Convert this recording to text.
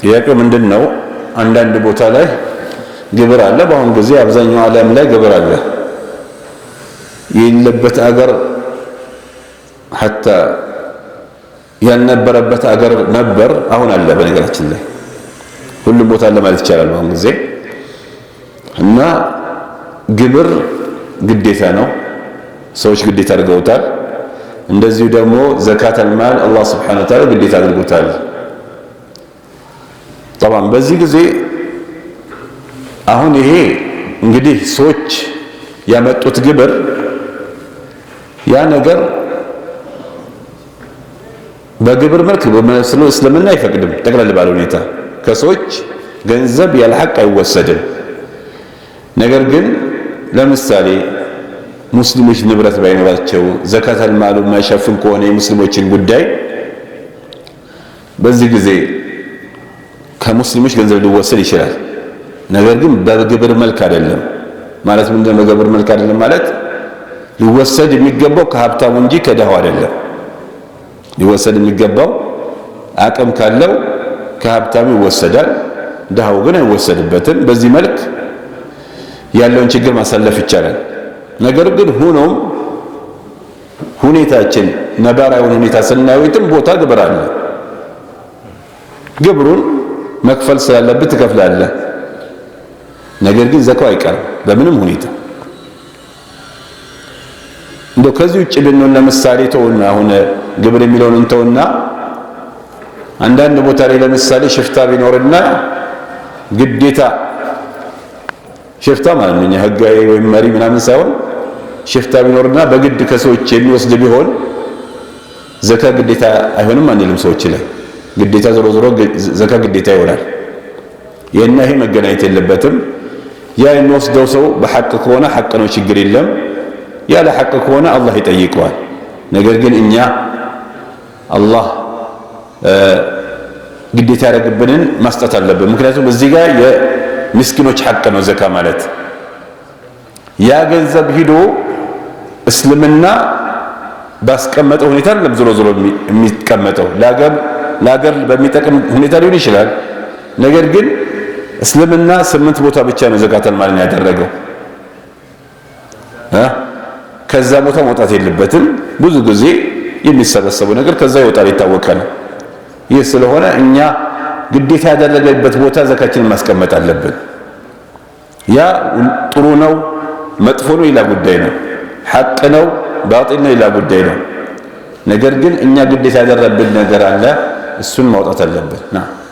ጥያቄው ምንድነው? አንዳንድ ቦታ ላይ ግብር አለ። በአሁን ጊዜ አብዛኛው ዓለም ላይ ግብር አለ። የሌለበት አገር حتى ያልነበረበት አገር ነበር፣ አሁን አለ። በነገራችን ላይ ሁሉም ቦታ አለ ማለት ይቻላል በአሁን ጊዜ። እና ግብር ግዴታ ነው፣ ሰዎች ግዴታ አድርገውታል። እንደዚሁ ደግሞ ዘካት አልማል አላህ Subhanahu Wa Ta'ala ግዴታ አድርጎታል። طبعا በዚህ ጊዜ አሁን ይሄ እንግዲህ ሰዎች ያመጡት ግብር ያ ነገር በግብር መልክ በመስሎ እስልምና አይፈቅድም። ጠቅለል ባለ ሁኔታ ከሰዎች ገንዘብ ያለ ሐቅ አይወሰድም። ነገር ግን ለምሳሌ ሙስሊሞች ንብረት ባይኖራቸው ዘካት አልማሉ ማይሸፍን ከሆነ የሙስሊሞችን ጉዳይ በዚህ ጊዜ ከሙስሊሞች ገንዘብ ሊወሰድ ይችላል። ነገር ግን በግብር መልክ አይደለም ማለት ምንድነው? በግብር መልክ አይደለም ማለት ሊወሰድ የሚገባው ከሀብታሙ እንጂ ከደሃው አይደለም። ሊወሰድ የሚገባው አቅም ካለው ከሀብታሙ ይወሰዳል፣ ደሃው ግን አይወሰድበትም። በዚህ መልክ ያለውን ችግር ማሳለፍ ይቻላል። ነገር ግን ሆኖም ሁኔታችን ነባራዊ ሁኔታ ስናየውም ቦታ ግብር አለ። ግብሩን መክፈል ስላለበት ትከፍላለህ። ነገር ግን ዘካው አይቀርም በምንም ሁኔታ። እንደው ከዚህ ውጭ ብንሆን ለምሳሌ ተውና አሁን ግብር የሚለውን እንተውና አንዳንድ ቦታ ላይ ለምሳሌ ሽፍታ ቢኖርና ግዴታ ሽፍታ ማለት ነው ህጋዊ ወይም መሪ ምናምን ሳይሆን ሽፍታ ቢኖርና በግድ ከሰዎች የሚወስድ ቢሆን ዘካ ግዴታ አይሆንም አንልም። ሰዎች ላይ ግዴታ ዞሮ ዞሮ ዘካ ግዴታ ይሆናል። የና ይሄ መገናኘት የለበትም። ያ የሚወስደው ሰው በሐቅ ከሆነ ሐቅ ነው፣ ችግር የለም። ያለ ሐቅ ከሆነ አላህ ይጠይቀዋል። ነገር ግን እኛ አላህ ግዴታ ያደረግብንን ማስጠት አለብን። ምክንያቱም እዚህ ጋር የምስኪኖች ሐቅ ነው ዘካ ማለት። ያ ገንዘብ ሂዶ እስልምና ባስቀመጠው ሁኔታ አይደለም ዞሮ ዞሮ የሚቀመጠው ለሀገር በሚጠቅም ሁኔታ ሊሆን ይችላል። ነገር ግን እስልምና 8 ቦታ ብቻ ነው ዘካተል ማልን ያደረገው። ከዛ ቦታ መውጣት የለበትም። ብዙ ጊዜ የሚሰበሰበው ነገር ከዛ ይወጣል፣ ይታወቃል። ይህ ስለሆነ እኛ ግዴታ ያደረገበት ቦታ ዘካችንን ማስቀመጥ አለብን። ያ ጥሩ ነው መጥፎ ነው ሌላ ጉዳይ ነው፣ ሐቅ ነው ባጢል ነው ሌላ ጉዳይ ነው። ነገር ግን እኛ ግዴታ ያደረብን ነገር አለ፣ እሱን ማውጣት አለብን።